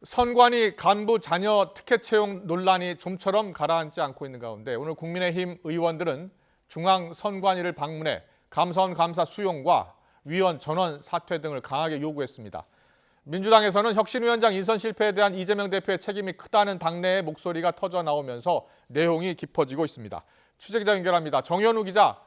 선관위 간부 자녀 티켓 채용 논란이 좀처럼 가라앉지 않고 있는 가운데 오늘 국민의힘 의원들은 중앙선관위를 방문해 감사원 감사 수용과 위원 전원 사퇴 등을 강하게 요구했습니다. 민주당에서는 혁신위원장 인선 실패에 대한 이재명 대표의 책임이 크다는 당내의 목소리가 터져 나오면서 내용이 깊어지고 있습니다. 취재기자 연결합니다. 정현우 기자.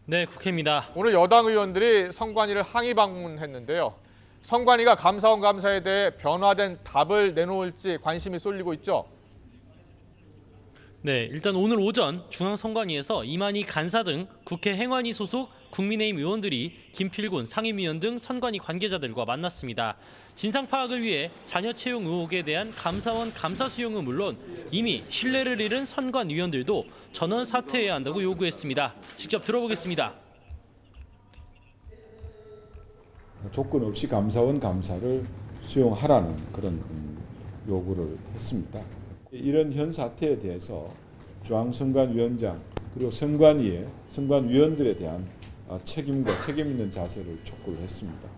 네, 국회입니다. 오늘 여당 의원들이 선관위를 항의 방문했는데요. 선관위가 감사원 감사에 대해 변화된 답을 내놓을지 관심이 쏠리고 있죠. 네, 일단 오늘 오전 중앙선관위에서 이만희 간사 등 국회 행안위 소속 국민의힘 의원들이 김필곤 상임위원 등 선관위 관계자들과 만났습니다. 진상 파악을 위해 자녀 채용 의혹에 대한 감사원 감사 수용은 물론 이미 신뢰를 잃은 선관위원들도 전원 사퇴해야 한다고 요구했습니다. 직접 들어보겠습니다. 조건 없이 감사원 감사를 수용하라는 그런 요구를 했습니다. 이런 현 사태에 대해서 중앙선관위원장 그리고 선관위원들에 대한 책임과 책임 있는 자세를 촉구를 했습니다.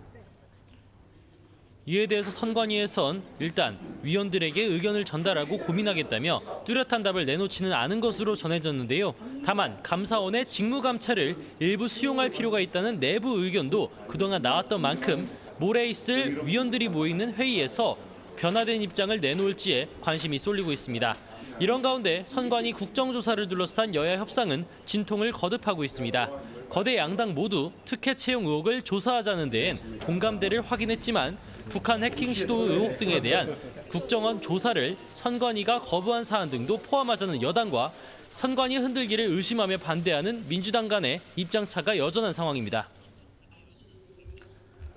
이에 대해서 선관위에선 일단 위원들에게 의견을 전달하고 고민하겠다며 뚜렷한 답을 내놓지는 않은 것으로 전해졌는데요. 다만 감사원의 직무감찰을 일부 수용할 필요가 있다는 내부 의견도 그동안 나왔던 만큼 모레 있을 위원들이 모이는 회의에서 변화된 입장을 내놓을지에 관심이 쏠리고 있습니다. 이런 가운데 선관위 국정조사를 둘러싼 여야 협상은 진통을 거듭하고 있습니다. 거대 양당 모두 특혜 채용 의혹을 조사하자는 데엔 공감대를 확인했지만 북한 해킹 시도 의혹 등에 대한 국정원 조사를 선관위가 거부한 사안 등도 포함하자는 여당과 선관위 흔들기를 의심하며 반대하는 민주당 간의 입장차가 여전한 상황입니다.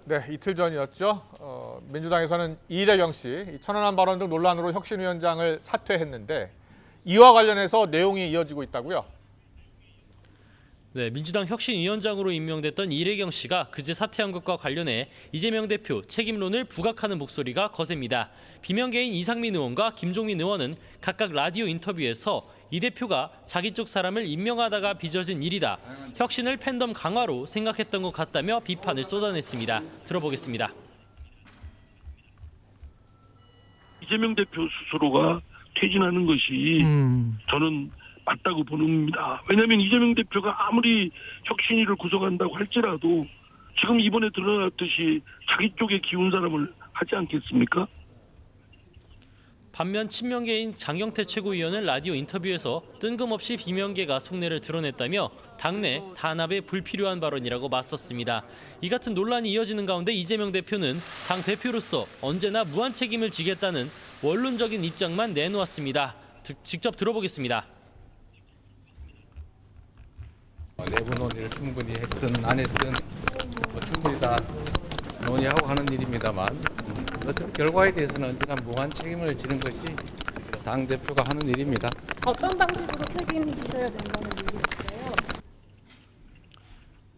네, 이틀 전이었죠. 민주당에서는 이래경 씨 천안함 발언 등 논란으로 혁신위원장을 사퇴했는데 이와 관련해서 내용이 이어지고 있다고요? 네, 민주당 혁신위원장으로 임명됐던 이래경 씨가 그제 사퇴한 것과 관련해 이재명 대표 책임론을 부각하는 목소리가 거셉니다. 비명계인 이상민 의원과 김종민 의원은 각각 라디오 인터뷰에서 이 대표가 자기 쪽 사람을 임명하다가 빚어진 일이다. 혁신을 팬덤 강화로 생각했던 것 같다며 비판을 쏟아냈습니다. 들어보겠습니다. 이재명 대표 스스로가 퇴진하는 것이 저는 맞다고 보는입니다. 왜냐하면 이재명 대표가 아무리 혁신위를 구성한다고 할지라도 지금 이번에 드러났듯이 자기 쪽에 기운 사람을 하지 않겠습니까? 반면 친명계인 장경태 최고위원은 라디오 인터뷰에서 뜬금없이 비명계가 속내를 드러냈다며 당내 단합에 불필요한 발언이라고 맞섰습니다. 이 같은 논란이 이어지는 가운데 이재명 대표는 당 대표로서 언제나 무한 책임을 지겠다는 원론적인 입장만 내놓았습니다. 직접 들어보겠습니다. 내부 논의를 충분히 했든 안 했든 충분히 다 논의하고 하는 일입니다만 어떤 결과에 대해서는 언제나 무한 책임을 지는 것이 당대표가 하는 일입니다. 어떤 방식으로 책임지셔야 된다는 얘기실까요?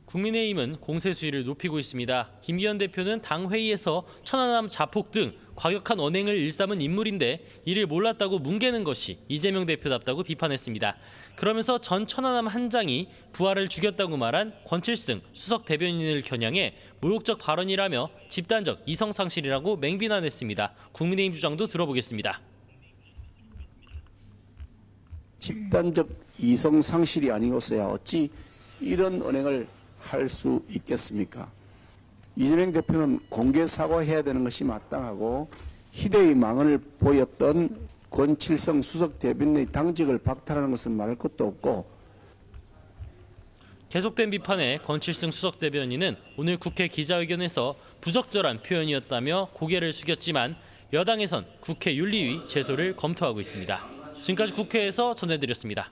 국민의힘은 공세 수위를 높이고 있습니다. 김기현 대표는 당 회의에서 천안함 자폭 등 과격한 언행을 일삼은 인물인데 이를 몰랐다고 뭉개는 것이 이재명 대표답다고 비판했습니다. 그러면서 전 천안함 한장이 부하를 죽였다고 말한 권칠승 수석 대변인을 겨냥해 모욕적 발언이라며 집단적 이성상실이라고 맹비난했습니다. 국민의힘 주장도 들어보겠습니다. 집단적 이성상실이 아니었어야 어찌 이런 언행을 할 수 있겠습니까? 이재명 대표는 공개 사과해야 되는 것이 마땅하고 희대의 망언을 보였던 권칠성 수석 대변인의 당직을 박탈하는 것은 말할 것도 없고 계속된 비판에 권칠승 수석 대변인은 오늘 국회 기자회견에서 부적절한 표현이었다며 고개를 숙였지만 여당에선 국회 윤리위 제소를 검토하고 있습니다. 지금까지 국회에서 전해드렸습니다.